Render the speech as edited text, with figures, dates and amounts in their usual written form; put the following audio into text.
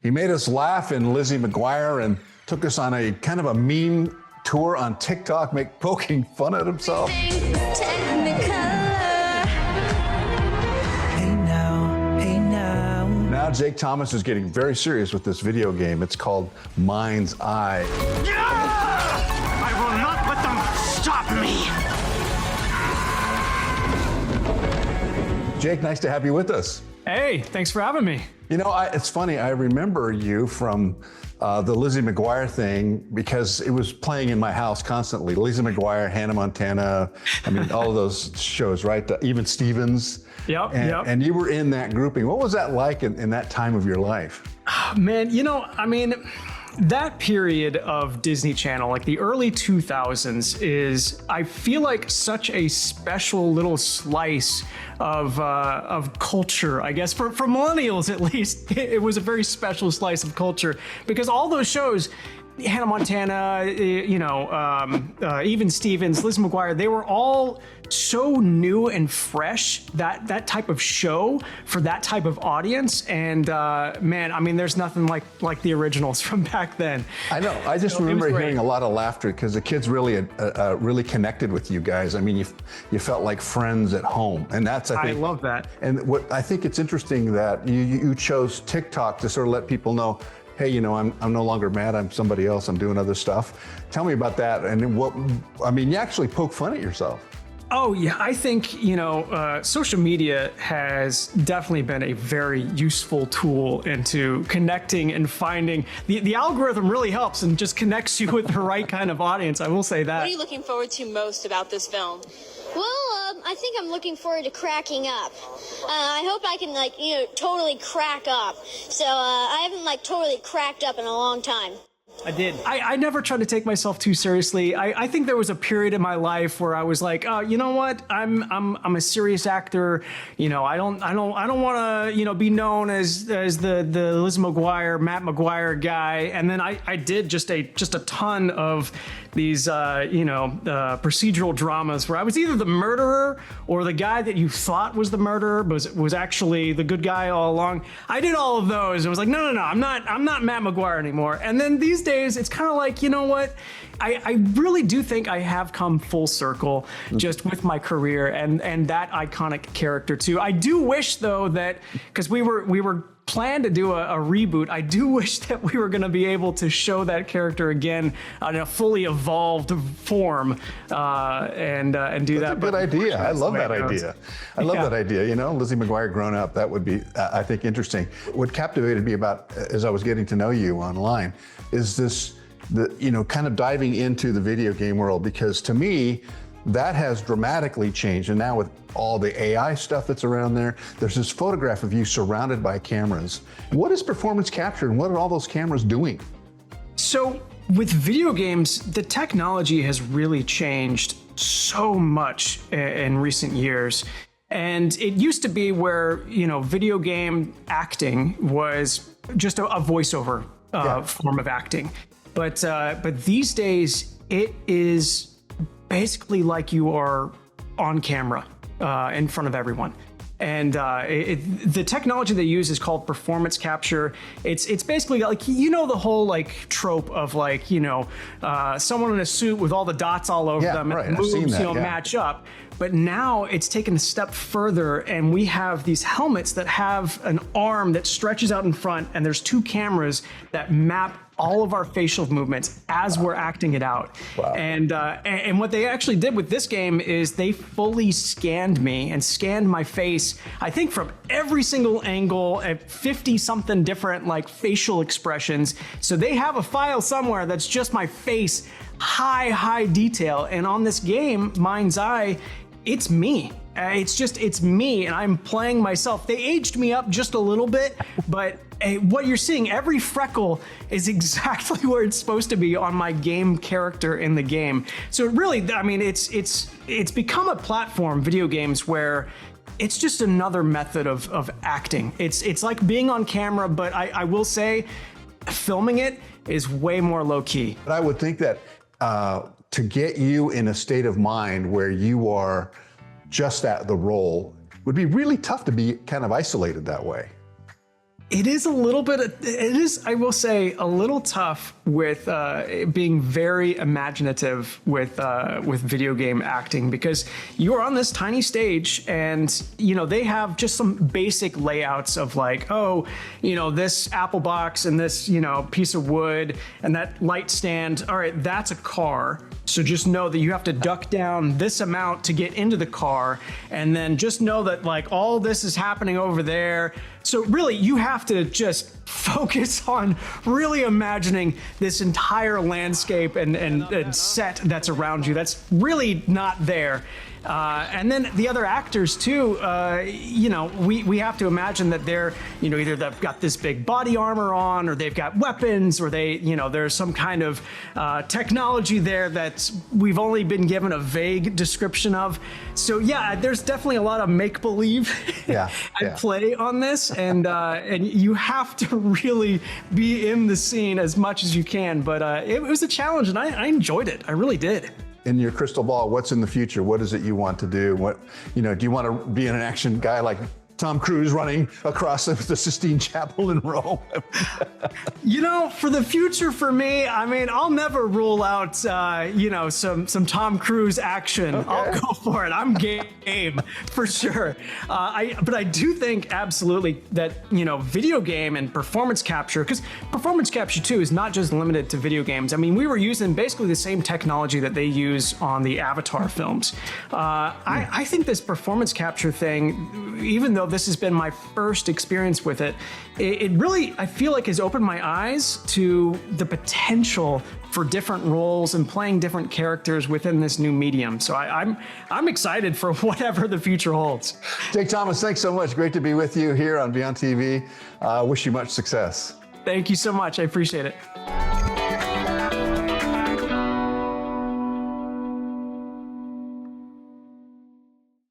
He made us laugh in Lizzie McGuire and took us on a kind of a mean tour on TikTok, poking fun at himself. Now Jake Thomas is getting very serious with this video game. It's called Mind's Eye. Yeah! I will not let them stop me! Jake, nice to have you with us. Hey, thanks for having me. You know, it's funny, I remember you from the Lizzie McGuire thing because it was playing in my house constantly. Lizzie McGuire, Hannah Montana, I mean, all of those shows, right? Even Stevens. Yep, and you were in that grouping. What was that like in that time of your life? Man, you know, I mean, that period of Disney Channel, like the early 2000s, is, I feel like, such a special little slice of culture, I guess, for millennials at least. It was a very special slice of culture because all those shows, Hannah Montana, you know, even Stevens, Lizzie McGuire, they were all so new and fresh, that type of show for that type of audience. And man, I mean, there's nothing like the originals from back then. I know. I just remember hearing a lot of laughter because the kids really really connected with you guys. I mean, you felt like friends at home, and that's I love that. And what I think it's interesting that you chose TikTok to sort of let people know, hey, you know, I'm no longer mad, I'm somebody else, I'm doing other stuff. Tell me about that. And what, I mean, you actually poke fun at yourself. Oh yeah, I think, you know, social media has definitely been a very useful tool into connecting and finding, the algorithm really helps and just connects you with the right kind of audience, I will say that. What are you looking forward to most about this film? Well, I think I'm looking forward to cracking up. I hope I can, like, you know, totally crack up. So I haven't, like, totally cracked up in a long time. I did. I never tried to take myself too seriously. I think there was a period in my life where I was like, oh, you know what? I'm a serious actor. You know, I don't want to, you know, be known as the Liz McGuire, Matt McGuire guy. And then I did just a ton of these, you know, procedural dramas where I was either the murderer or the guy that you thought was the murderer was actually the good guy all along. I did all of those. I was like, no, I'm not Matt McGuire anymore. And then these days, it's kind of like, you know what? I really do think I have come full circle just with my career and that iconic character too. I do wish though that, because we were planned to do a reboot, I do wish that we were going to be able to show that character again in a fully evolved form and do that. That's a good idea. I love that idea. I love that idea. You know, Lizzie McGuire grown up, that would be, I think, interesting. What captivated me about, as I was getting to know you online, is this, you know, kind of diving into the video game world, because to me, that has dramatically changed. And now with all the AI stuff that's around there, there's this photograph of you surrounded by cameras. What is performance capture and what are all those cameras doing? So with video games, the technology has really changed so much in recent years. And it used to be where, you know, video game acting was just a voiceover form of acting. But these days, it is basically like you are on camera in front of everyone. And the technology they use is called performance capture. It's basically like, you know, the whole like trope of like, you know, someone in a suit with all the dots all over them and moves, you know, match up. But now it's taken a step further, and we have these helmets that have an arm that stretches out in front, and there's two cameras that map all of our facial movements as we're acting it out. Wow. And what they actually did with this game is they fully scanned me and scanned my face, I think from every single angle at 50 something different like facial expressions. So they have a file somewhere that's just my face, high detail. And on this game, Mind's Eye, it's me. It's me, and I'm playing myself. They aged me up just a little bit, but what you're seeing, every freckle is exactly where it's supposed to be on my game character in the game. So it really, I mean, it's become a platform, video games, where it's just another method of acting. It's like being on camera, but I will say, filming it is way more low key. But I would think that to get you in a state of mind where you are just at the role would be really tough to be kind of isolated that way. It is a little bit, it is, I will say, a little tough with being very imaginative with video game acting, because you are on this tiny stage and, you know, they have just some basic layouts of like, oh, you know, this apple box and this, you know, piece of wood and that light stand. All right, that's a car. So just know that you have to duck down this amount to get into the car. And then just know that like all this is happening over there. So really you have to just focus on really imagining this entire landscape and set that's around you. That's really not there. And then the other actors too, you know, we have to imagine that they're, you know, either they've got this big body armor on, or they've got weapons, or they, you know, there's some kind of technology there that we've only been given a vague description of. So yeah, there's definitely a lot of make-believe and play on this, and you have to really be in the scene as much as you can. But it was a challenge, and I enjoyed it. I really did. In your crystal ball, what's in the future? What is it you want to do? What, you know, do you want to be an action guy like Tom Cruise running across the Sistine Chapel in Rome? You know, for the future for me, I mean, I'll never rule out, you know, some Tom Cruise action. Okay. I'll go for it. I'm game for sure. But I do think absolutely that, you know, video game and performance capture, because performance capture too is not just limited to video games. I mean, we were using basically the same technology that they use on the Avatar films. I think this performance capture thing, even though this has been my first experience with it, it really, I feel like, has opened my eyes to the potential for different roles and playing different characters within this new medium. So I'm excited for whatever the future holds. Jake Thomas, thanks so much. Great to be with you here on Beyond TV. Wish you much success. Thank you so much. I appreciate it.